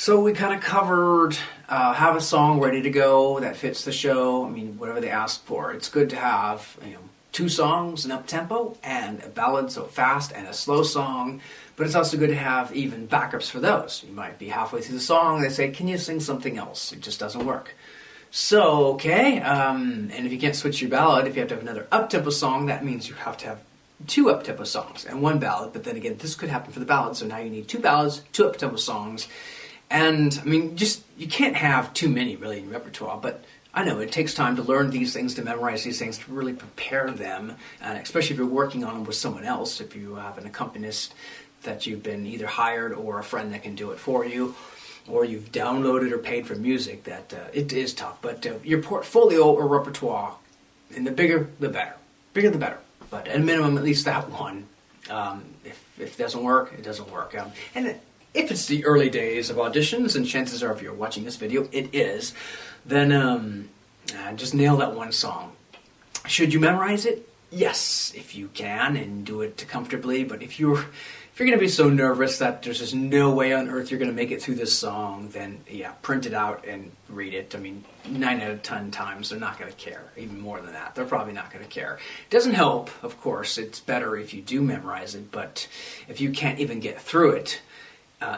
So we kind of covered have a song ready to go that fits the show. I mean, whatever they ask for. It's good to have, two songs, an up-tempo, and a ballad, so fast, and a slow song. But it's also good to have even backups for those. You might be halfway through the song, they say, can you sing something else? It just doesn't work. So, okay, and if you can't switch your ballad, if you have to have another up-tempo song, that means you have to have two up-tempo songs and one ballad. But then again, this could happen for the ballad, so now you need two ballads, two up-tempo songs. And, I mean, you can't have too many, really, in your repertoire, but I know it takes time to learn these things, to memorize these things, to really prepare them, especially if you're working on them with someone else, if you have an accompanist that you've been either hired or a friend that can do it for you, or you've downloaded or paid for music, that it is tough. But your portfolio or repertoire, and the bigger, the better. Bigger, the better. But at a minimum, at least that one. If it doesn't work, it doesn't work. And if it's the early days of auditions, and chances are if you're watching this video, it is, then just nail that one song. Should you memorize it? Yes, if you can, and do it comfortably. But if you're going to be so nervous that there's just no way on earth you're going to make it through this song, then yeah, print it out and read it. I mean, 9 out of 10 times they're not going to care. Even more than that, they're probably not going to care. It doesn't help, of course. It's better if you do memorize it, but if you can't even get through it,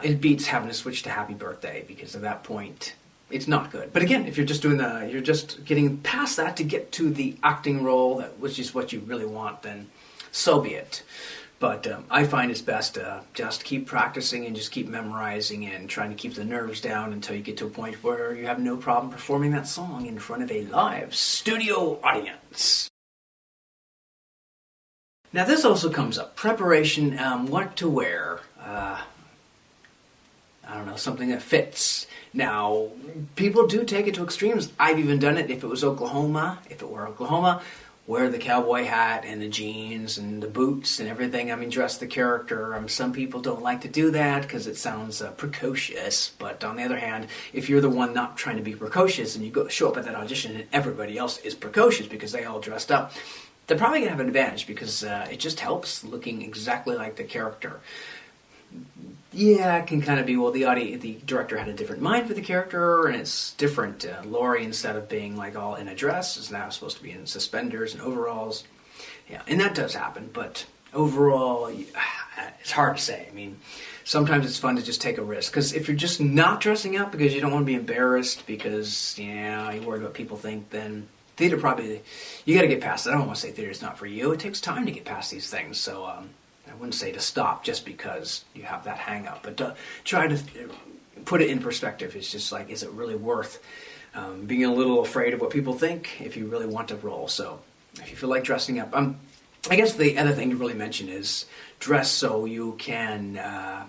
it beats having to switch to Happy Birthday, because at that point, it's not good. But again, if you're just you're just getting past that to get to the acting role, which is what you really want, then so be it. But I find it's best to just keep practicing and just keep memorizing and trying to keep the nerves down until you get to a point where you have no problem performing that song in front of a live studio audience. Now this also comes up, preparation, what to wear. I don't know, something that fits. Now, people do take it to extremes. I've even done it. If it were Oklahoma, wear the cowboy hat and the jeans and the boots and everything. I mean, dress the character. Some people don't like to do that because it sounds precocious. But on the other hand, if you're the one not trying to be precocious and you show up at that audition and everybody else is precocious because they all dressed up, they're probably going to have an advantage because it just helps looking exactly like the character. Yeah, it can kind of be, well, the director had a different mind for the character, and it's different. Laurie, instead of being like all in a dress, is now supposed to be in suspenders and overalls. Yeah, and that does happen, but overall, it's hard to say. I mean, sometimes it's fun to just take a risk, because if you're just not dressing up because you don't want to be embarrassed because, you're worried what people think, then theater probably, you got to get past it. I don't want to say theater's not for you. It takes time to get past these things, so I wouldn't say to stop just because you have that hang up, but try to put it in perspective. It's just like, is it really worth being a little afraid of what people think if you really want to roll? So if you feel like dressing up, I guess the other thing to really mention is dress so you can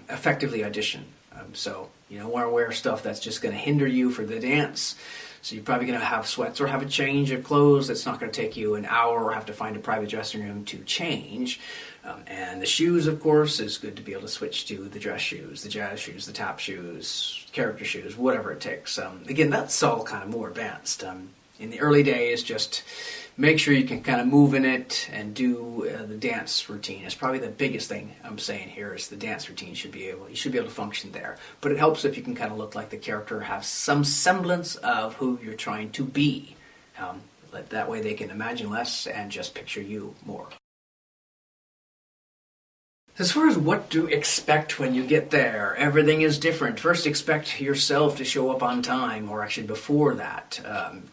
effectively audition. So you don't want to wear stuff that's just going to hinder you for the dance. So you're probably going to have sweats or have a change of clothes that's not going to take you an hour or have to find a private dressing room to change. And the shoes, of course, is good to be able to switch to the dress shoes, the jazz shoes, the tap shoes, character shoes, whatever it takes. Again, that's all kind of more advanced. In the early days, just make sure you can kind of move in it and do the dance routine. It's probably the biggest thing I'm saying here is the dance routine you should be able to function there. But it helps if you can kind of look like the character, have some semblance of who you're trying to be. That way they can imagine less and just picture you more. As far as what to expect when you get there, everything is different. First, expect yourself to show up on time, or actually before that.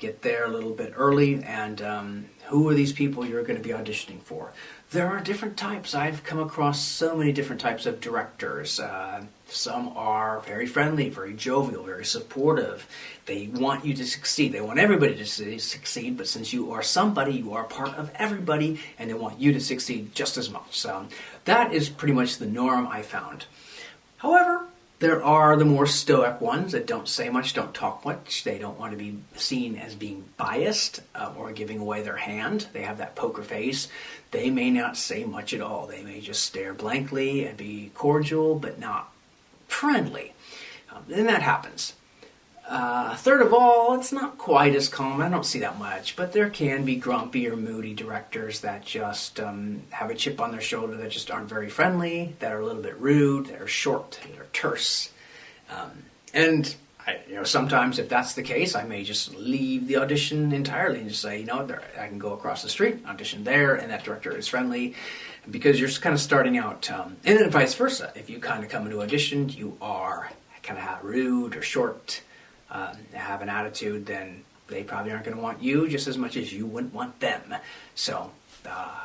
Get there a little bit early, and who are these people you're going to be auditioning for? There are different types. I've come across so many different types of directors. Some are very friendly, very jovial, very supportive. They want you to succeed. They want everybody to succeed, but since you are somebody, you are part of everybody, and they want you to succeed just as much. So that is pretty much the norm I found. However, there are the more stoic ones that don't say much, don't talk much. They don't want to be seen as being biased or giving away their hand. They have that poker face. They may not say much at all. They may just stare blankly and be cordial, but not friendly. And that happens. Third of all, it's not quite as common. I don't see that much, but there can be grumpy or moody directors that just have a chip on their shoulder, that just aren't very friendly, that are a little bit rude, that are short, that are terse. And sometimes if that's the case, I may just leave the audition entirely and just say, I can go across the street, audition there, and that director is friendly, because you're kind of starting out. And then vice versa. If you kind of come into audition, you are kind of rude or short, have an attitude, then they probably aren't going to want you just as much as you wouldn't want them. So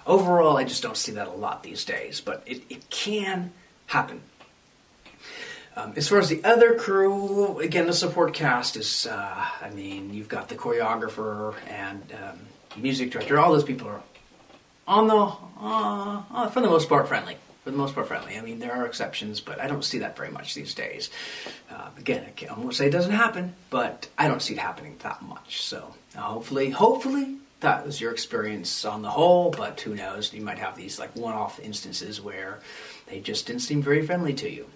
overall, I just don't see that a lot these days, but it can happen. As far as the other crew, again, the support cast is, you've got the choreographer and music director. All those people are for the most part, friendly. For the most part, friendly. I mean, there are exceptions, but I don't see that very much these days. Again, I won't say it doesn't happen, but I don't see it happening that much. So hopefully that was your experience on the whole, but who knows? You might have these like one-off instances where they just didn't seem very friendly to you.